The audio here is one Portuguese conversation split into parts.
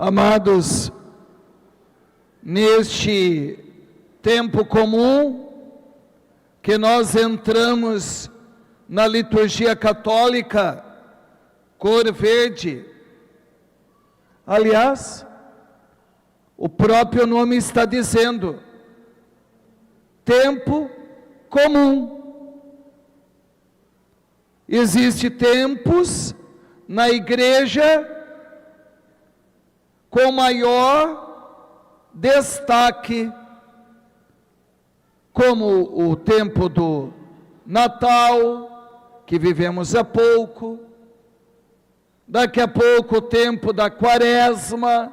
Amados, neste tempo comum que nós entramos na liturgia católica, cor verde, aliás, o próprio nome está dizendo, tempo comum. Existem tempos na igreja com maior destaque, como o tempo do Natal, que vivemos há pouco, daqui a pouco o tempo da Quaresma,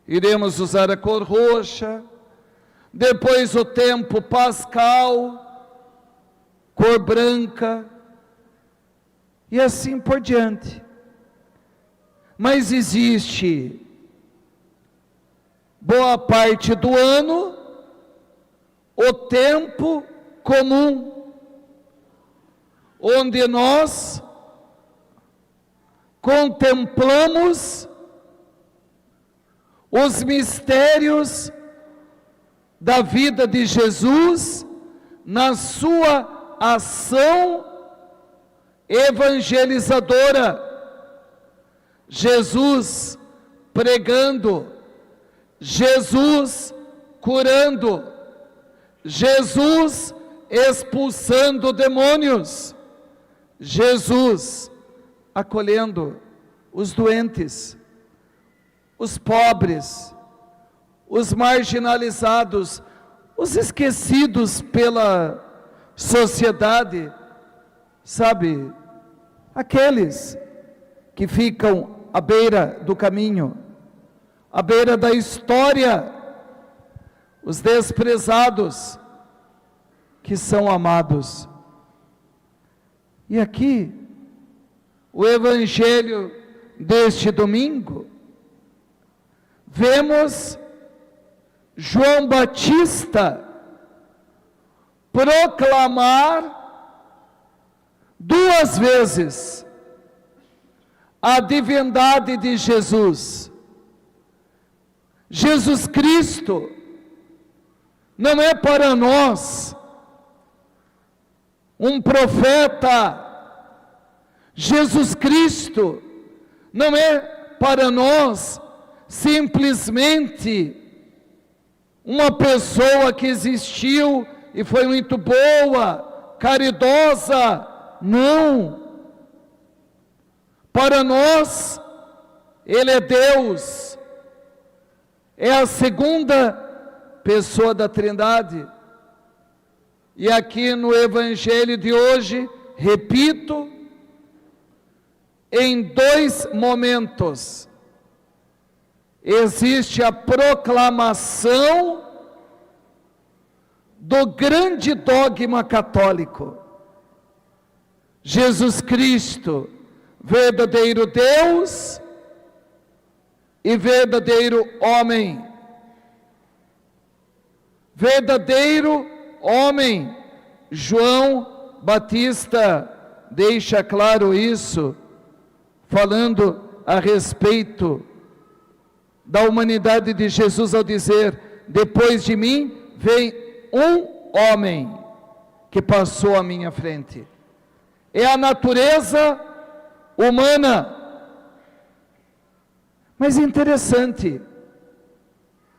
iremos usar a cor roxa, depois o tempo pascal, cor branca, e assim por diante. Mas existe boa parte do ano o tempo comum, onde nós contemplamos os mistérios da vida de Jesus na sua ação evangelizadora. Jesus pregando, Jesus curando, Jesus expulsando demônios, Jesus acolhendo os doentes, os pobres, os marginalizados, os esquecidos pela sociedade, sabe, aqueles que ficam à beira do caminho, à beira da história, os desprezados, que são amados. E aqui, o evangelho deste domingo, vemos João Batista proclamar 2 vezes a divindade de Jesus. Jesus Cristo não é para nós um profeta, Jesus Cristo não é para nós simplesmente uma pessoa que existiu e foi muito boa, caridosa, não. Para nós, Ele é Deus, é a segunda pessoa da Trindade. E aqui no Evangelho de hoje, repito, em 2 momentos, existe a proclamação do grande dogma católico. Jesus Cristo, verdadeiro Deus e verdadeiro homem. Verdadeiro homem. João Batista deixa claro isso, falando a respeito da humanidade de Jesus ao dizer: depois de mim vem um homem que passou à minha frente. É a natureza humana. Mas interessante,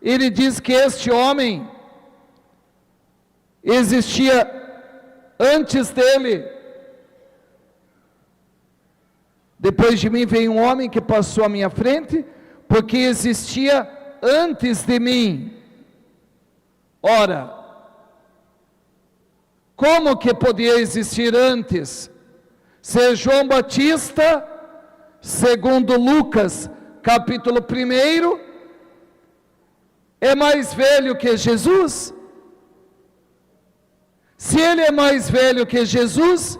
ele diz que este homem existia antes dele. Depois de mim vem um homem que passou à minha frente, porque existia antes de mim. Ora, como que podia existir antes? Se João Batista, segundo Lucas, capítulo 1, é mais velho que Jesus? Se ele é mais velho que Jesus,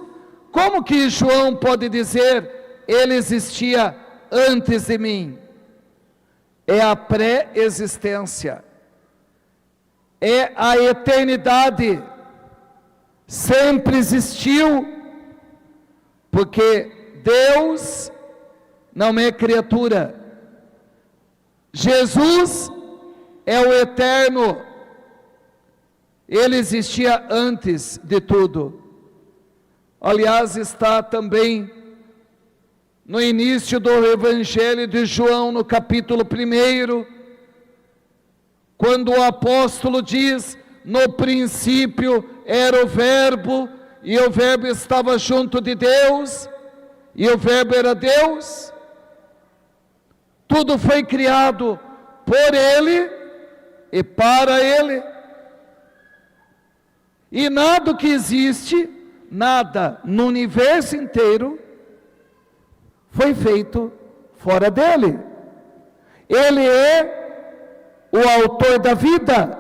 como que João pode dizer, ele existia antes de mim? É a pré-existência, é a eternidade, sempre existiu, porque Deus não é criatura, Jesus é o eterno, ele existia antes de tudo. Aliás, está também no início do Evangelho de João, no capítulo 1, quando o apóstolo diz: no princípio era o Verbo, e o Verbo estava junto de Deus, e o Verbo era Deus. Tudo foi criado por Ele e para Ele, e nada que existe, nada no universo inteiro, foi feito fora dele. Ele é o autor da vida,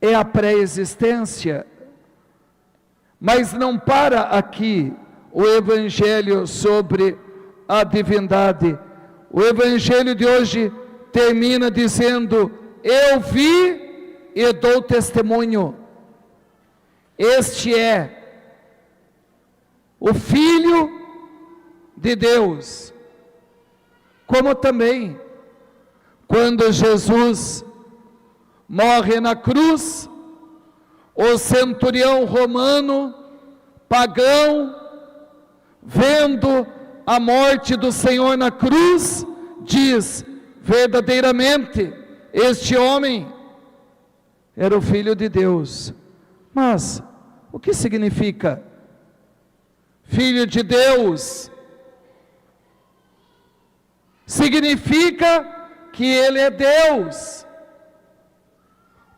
é a pré-existência. Mas não para aqui o Evangelho sobre a divindade. O Evangelho de hoje termina dizendo: eu vi e dou testemunho. Este é o Filho de Deus. Como também, quando Jesus morre na cruz, o centurião romano, pagão, vendo a morte do Senhor na cruz, diz: verdadeiramente, este homem era o Filho de Deus. Mas, o que significa Filho de Deus? Significa que Ele é Deus,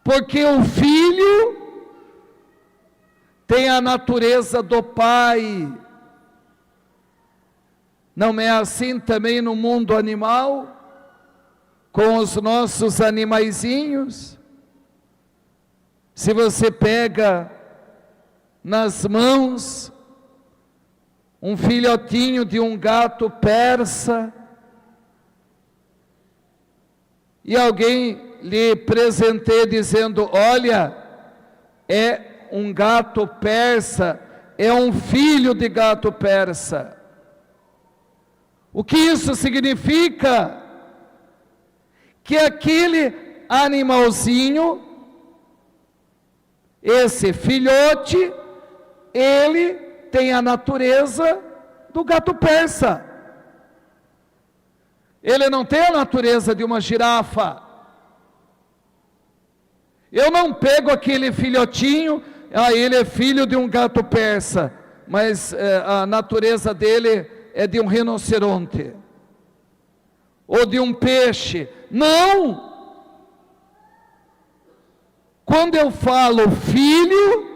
porque o Filho tem a natureza do Pai. Não é assim também no mundo animal, com os nossos animaizinhos? Se você pega nas mãos um filhotinho de um gato persa, e alguém lhe presenteia dizendo: olha, é um gato persa, é um filho de gato persa. O que isso significa? Que aquele animalzinho, esse filhote, ele tem a natureza do gato persa. Ele não tem a natureza de uma girafa. Eu não pego aquele filhotinho, ele é filho de um gato persa, mas a natureza dele é de um rinoceronte, ou de um peixe. Não! Quando eu falo filho,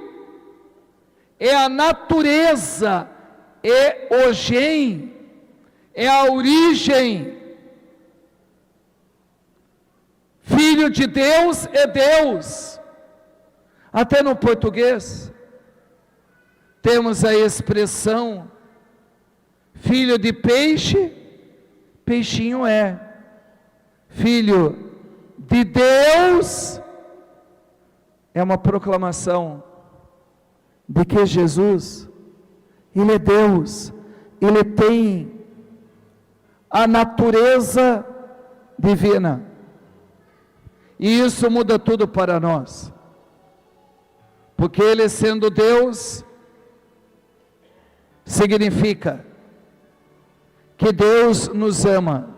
é a natureza, é o gene, é a origem. Filho de Deus é Deus. Até no português temos a expressão filho de peixe, peixinho é. Filho de Deus é uma proclamação de que Jesus, Ele é Deus, Ele tem a natureza divina. E isso muda tudo para nós, porque Ele sendo Deus, significa que Deus nos ama.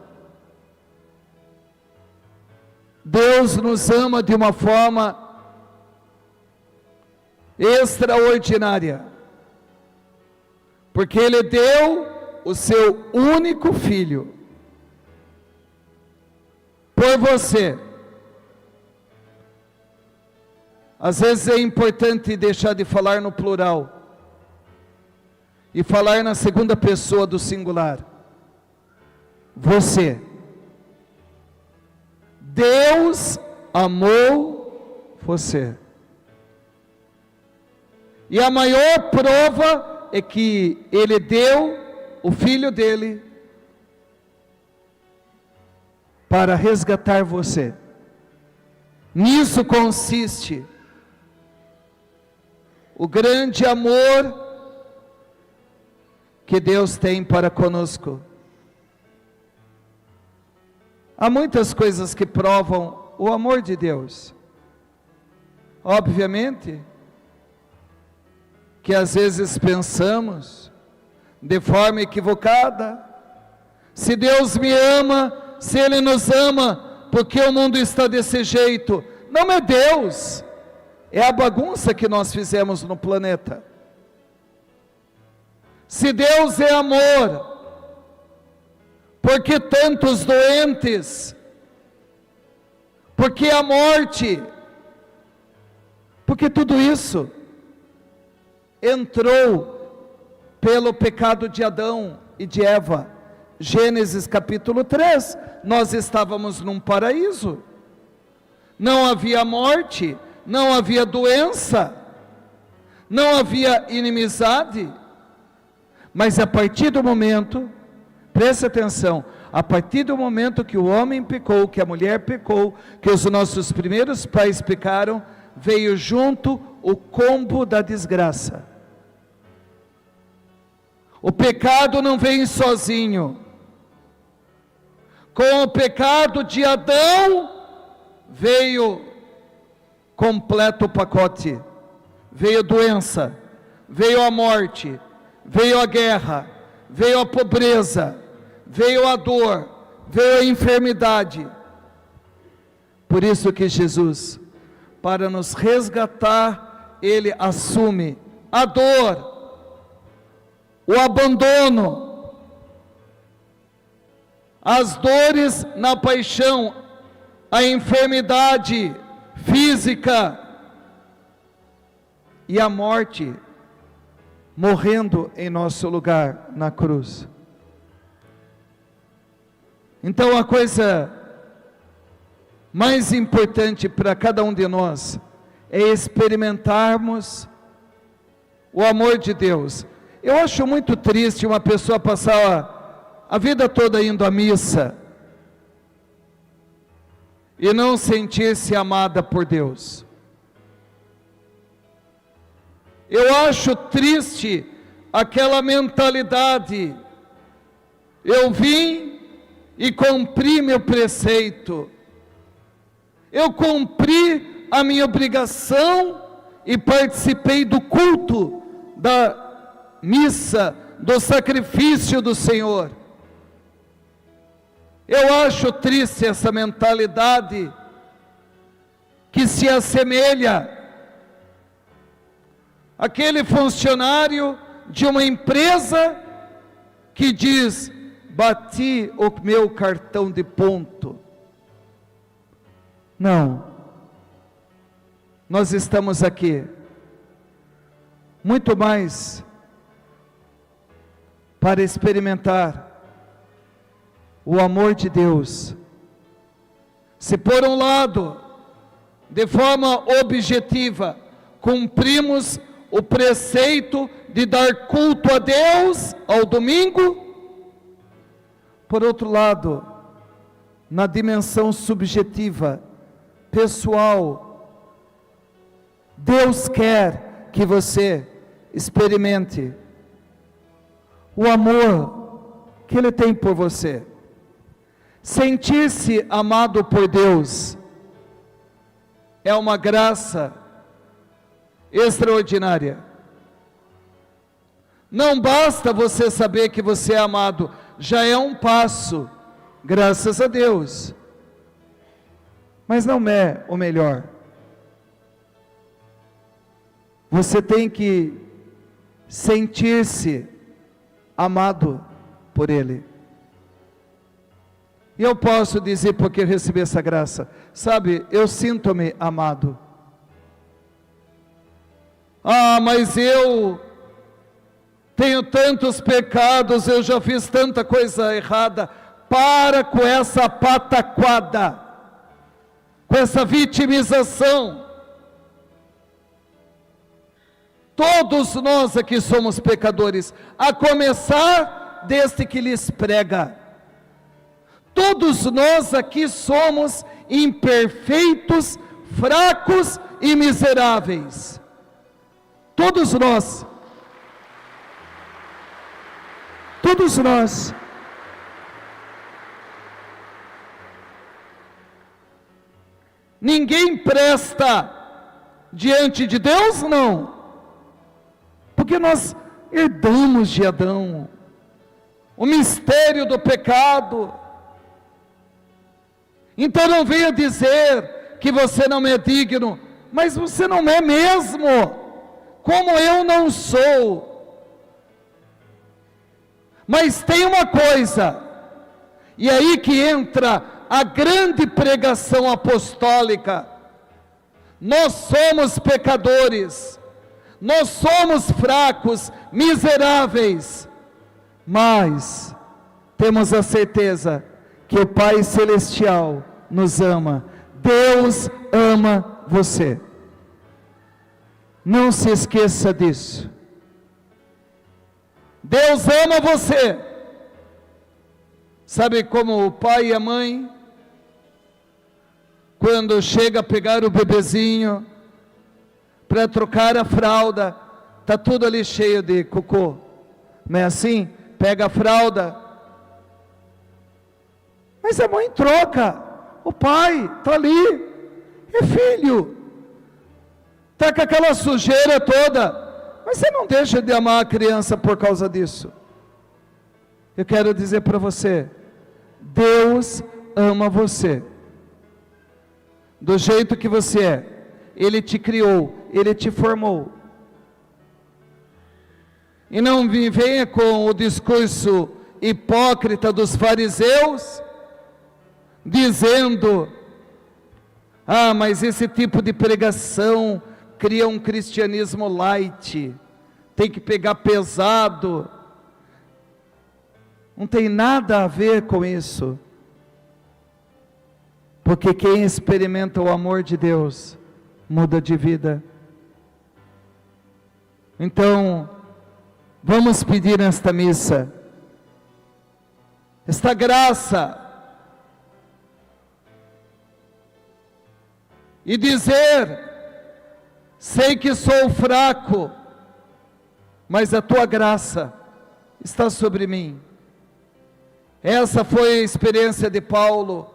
Deus nos ama de uma forma extraordinária, porque Ele deu o seu único Filho por você. Às vezes é importante deixar de falar no plural e falar na segunda pessoa do singular. Você. Deus amou você. E a maior prova é que Ele deu o Filho dele para resgatar você. Nisso consiste o grande amor que Deus tem para conosco. Há muitas coisas que provam o amor de Deus. Obviamente, que às vezes pensamos de forma equivocada, se Deus me ama, se Ele nos ama, porque o mundo está desse jeito? Não é Deus, é a bagunça que nós fizemos no planeta. Se Deus é amor, por que tantos doentes? Por que a morte? Porque tudo isso entrou pelo pecado de Adão e de Eva. Gênesis capítulo 3, nós estávamos num paraíso, não havia morte, não havia doença, não havia inimizade, mas a partir do momento, preste atenção, a partir do momento que o homem pecou, que a mulher pecou, que os nossos primeiros pais pecaram, veio junto o combo da desgraça. O pecado não vem sozinho. Com o pecado de Adão, veio completo o pacote. Veio doença, veio a morte, veio a guerra, veio a pobreza, veio a dor, veio a enfermidade. Por isso que Jesus, para nos resgatar, Ele assume a dor, o abandono, as dores na paixão, a enfermidade física e a morte, morrendo em nosso lugar na cruz. Então a coisa mais importante para cada um de nós é experimentarmos o amor de Deus. Eu acho muito triste uma pessoa passar a vida toda indo à missa e não sentir-se amada por Deus. Eu acho triste aquela mentalidade: eu vim e cumpri meu preceito, eu cumpri a minha obrigação e participei do culto, da missa, do sacrifício do Senhor. Eu acho triste essa mentalidade que se assemelha àquele funcionário de uma empresa que diz: bati o meu cartão de ponto. Não, nós estamos aqui muito mais para experimentar o amor de Deus. Se por um lado, de forma objetiva, cumprimos o preceito de dar culto a Deus ao domingo, por outro lado, na dimensão subjetiva, pessoal, Deus quer que você experimente o amor que Ele tem por você. Sentir-se amado por Deus é uma graça extraordinária. Não basta você saber que você é amado, já é um passo, graças a Deus. Mas não é o melhor. Você tem que sentir-se amado por Ele. E eu posso dizer, porque eu recebi essa graça, sabe, eu sinto-me amado. Ah, mas eu tenho tantos pecados, eu já fiz tanta coisa errada. Para com essa pataquada, com essa vitimização. Todos nós aqui somos pecadores, a começar deste que lhes prega. Todos nós aqui somos imperfeitos, fracos e miseráveis. Todos nós. Todos nós. Ninguém presta diante de Deus, não. Porque nós herdamos de Adão o mistério do pecado. Então não venha dizer que você não é digno, mas você não é mesmo, como eu não sou. Mas tem uma coisa, e aí que entra a grande pregação apostólica: nós somos pecadores, nós somos fracos, miseráveis, mas temos a certeza que o Pai Celestial nos ama. Deus ama você. Não se esqueça disso. Deus ama você. Sabe como o pai e a mãe, quando chega a pegar o bebezinho para trocar a fralda, está tudo ali cheio de cocô, não é assim? Pega a fralda, mas a mãe troca, o pai está ali, é filho, está com aquela sujeira toda, mas você não deixa de amar a criança por causa disso. Eu quero dizer para você, Deus ama você, do jeito que você é. Ele te criou, Ele te formou. E não venha com o discurso hipócrita dos fariseus, dizendo: ah, mas esse tipo de pregação cria um cristianismo light, tem que pegar pesado. Não tem nada a ver com isso. Porque quem experimenta o amor de Deus, muda de vida. Então, vamos pedir nesta missa, esta graça, e dizer: sei que sou fraco, mas a tua graça está sobre mim. Essa foi a experiência de Paulo.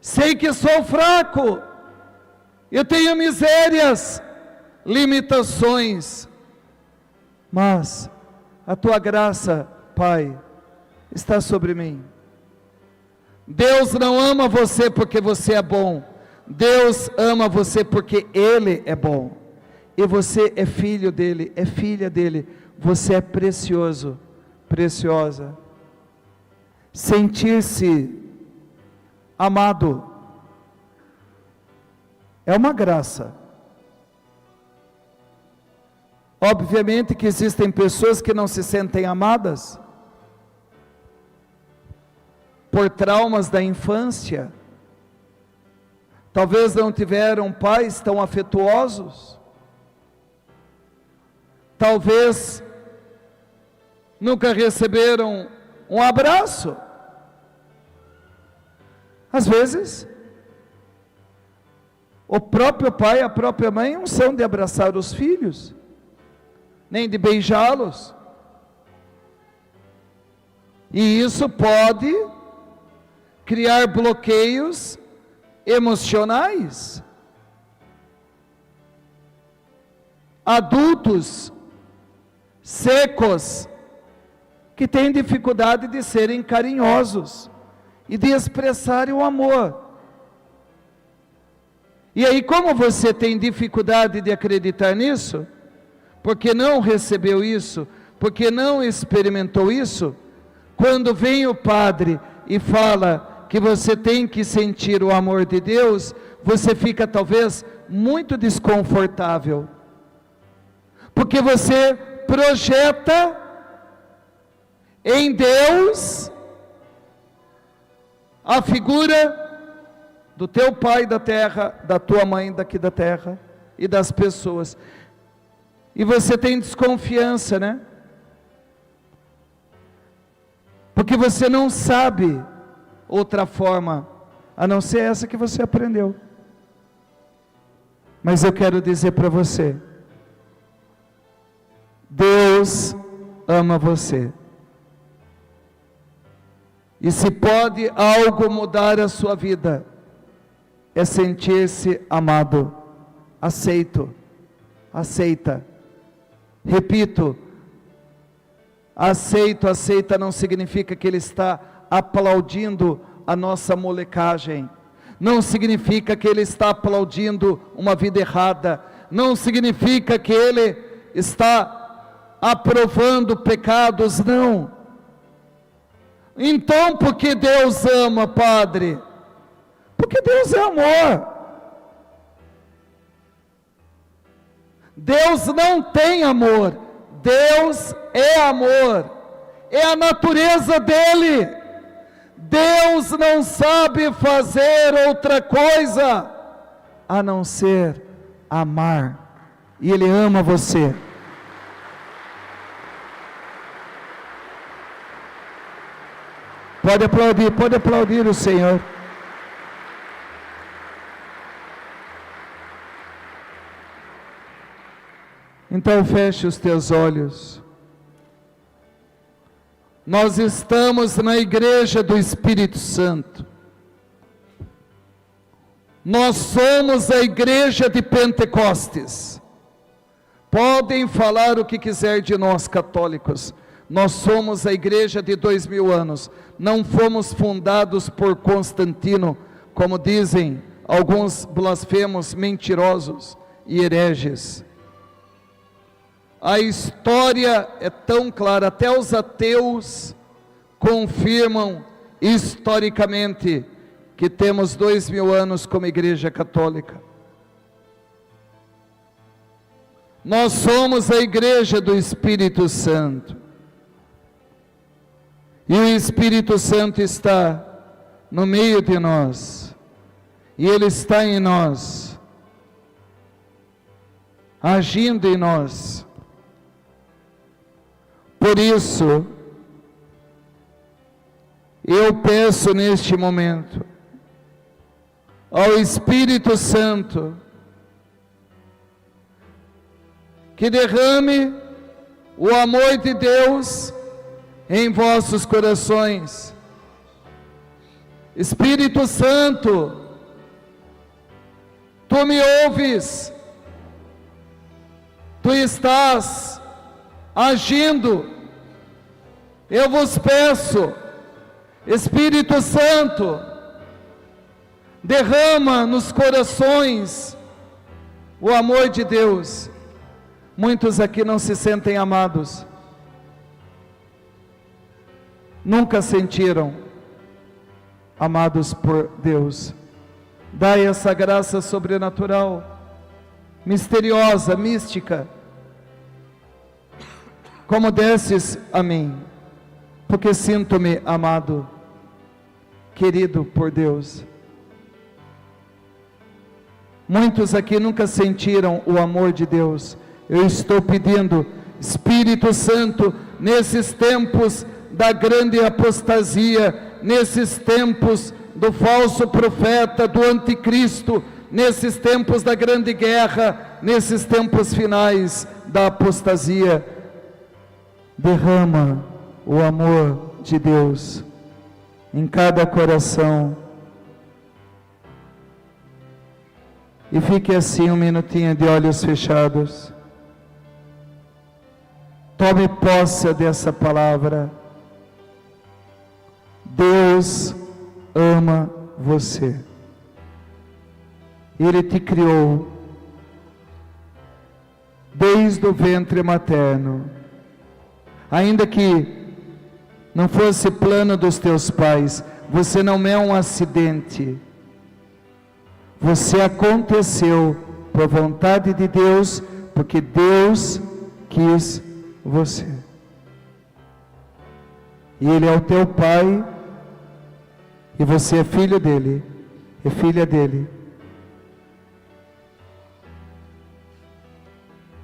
Sei que sou fraco, eu tenho misérias, limitações, mas a tua graça, Pai, está sobre mim. Deus não ama você porque você é bom, Deus ama você porque Ele é bom, e você é filho dEle, é filha dEle, você é precioso, preciosa. Sentir-se amado é uma graça. Obviamente que existem pessoas que não se sentem amadas por traumas da infância, talvez não tiveram pais tão afetuosos, talvez nunca receberam um abraço. Às vezes, o próprio pai e a própria mãe não são de abraçar os filhos, nem de beijá-los. E isso pode criar bloqueios emocionais. Adultos secos, que têm dificuldade de serem carinhosos e de expressarem o amor. E aí, como você tem dificuldade de acreditar nisso, porque não recebeu isso, porque não experimentou isso, quando vem o padre e fala que você tem que sentir o amor de Deus, você fica talvez muito desconfortável, porque você projeta em Deus a figura do teu pai da terra, da tua mãe daqui da terra e das pessoas, e você tem desconfiança, né? Porque você não sabe outra forma a não ser essa que você aprendeu. Mas eu quero dizer para você, Deus ama você. E se pode algo mudar a sua vida, é sentir-se amado, aceito, aceita. Repito, aceita não significa que ele está aplaudindo a nossa molecagem, não significa que ele está aplaudindo uma vida errada, não significa que ele está aprovando pecados, não. Então, por que Deus ama, Padre? Porque Deus é amor. Deus não tem amor, Deus é amor, é a natureza dele. Deus não sabe fazer outra coisa a não ser amar, e Ele ama você. Pode aplaudir o Senhor. Então feche os teus olhos. Nós estamos na igreja do Espírito Santo. Nós somos a igreja de Pentecostes. Podem falar o que quiser de nós católicos. Nós somos a igreja de 2000 anos. Não fomos fundados por Constantino, como dizem alguns blasfemos, mentirosos e hereges. A história é tão clara, até os ateus confirmam historicamente que temos 2000 anos como igreja católica. Nós somos a igreja do Espírito Santo. E o Espírito Santo está no meio de nós. E Ele está em nós, agindo em nós. Por isso, eu peço neste momento ao Espírito Santo que derrame o amor de Deus em vossos corações. Espírito Santo, Tu me ouves, Tu estás agindo. Eu vos peço, Espírito Santo, derrama nos corações o amor de Deus. Muitos aqui não se sentem amados, nunca sentiram amados por Deus. Dai essa graça sobrenatural, misteriosa, mística, como desses a mim, porque sinto-me amado, querido por Deus. Muitos aqui nunca sentiram o amor de Deus. Eu estou pedindo, Espírito Santo, nesses tempos da grande apostasia, nesses tempos do falso profeta, do anticristo, nesses tempos da grande guerra, nesses tempos finais da apostasia, derrama o amor de Deus em cada coração. E fique assim um minutinho de olhos fechados. Tome posse dessa palavra. Deus ama você. Ele te criou desde o ventre materno. Ainda que não fosse plano dos teus pais, você não é um acidente. Você aconteceu por vontade de Deus, porque Deus quis você. E Ele é o teu Pai, e você é filho dEle, é filha dEle.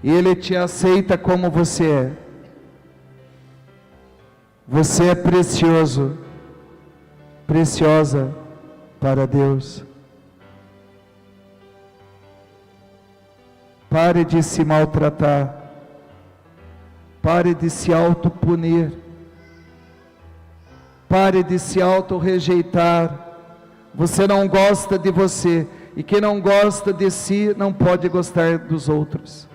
E Ele te aceita como você é. Você é precioso, preciosa para Deus. Pare de se maltratar. Pare de se autopunir. Pare de se auto-rejeitar. Você não gosta de você, e quem não gosta de si não pode gostar dos outros.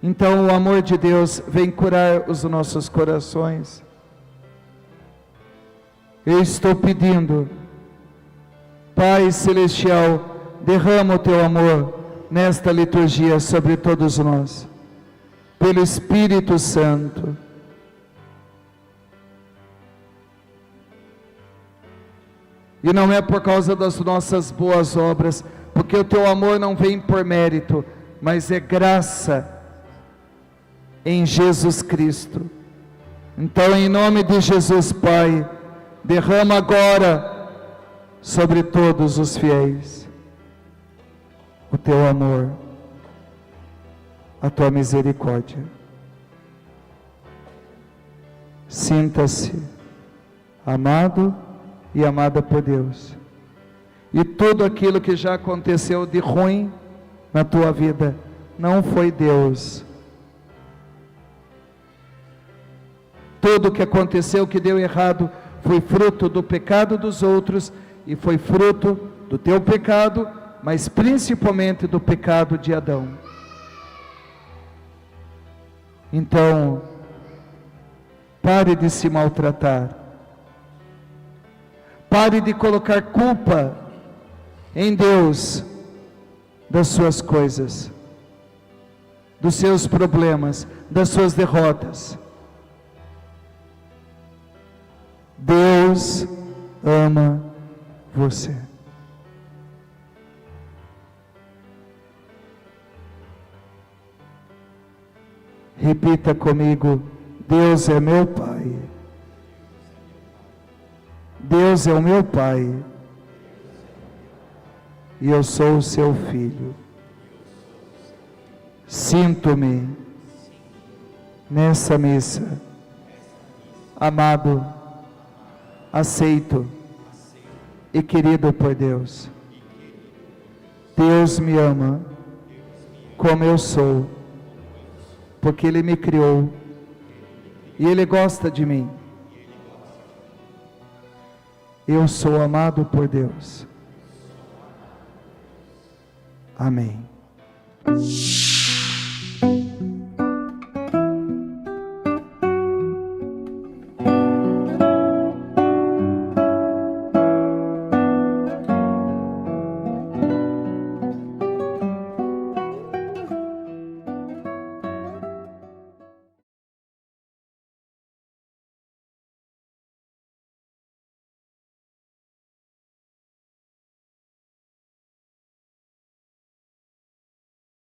Então o amor de Deus vem curar os nossos corações. Eu estou pedindo, Pai Celestial, derrama o Teu amor nesta liturgia sobre todos nós, pelo Espírito Santo. E não é por causa das nossas boas obras, porque o Teu amor não vem por mérito, mas é graça em Jesus Cristo. Então, em nome de Jesus, Pai, derrama agora sobre todos os fiéis o Teu amor, a Tua misericórdia. Sinta-se amado e amada por Deus. E tudo aquilo que já aconteceu de ruim na tua vida não foi Deus. Tudo o que aconteceu que deu errado foi fruto do pecado dos outros e foi fruto do teu pecado, mas principalmente do pecado de Adão. Então, pare de se maltratar. Pare de colocar culpa em Deus das suas coisas, dos seus problemas, das suas derrotas. Deus ama você. Repita comigo: Deus é meu Pai. Deus é o meu Pai. E eu sou o seu filho. Sinto-me nessa missa amado, aceito e querido por Deus. Deus me ama como eu sou, porque Ele me criou e Ele gosta de mim. Eu sou amado por Deus. Amém.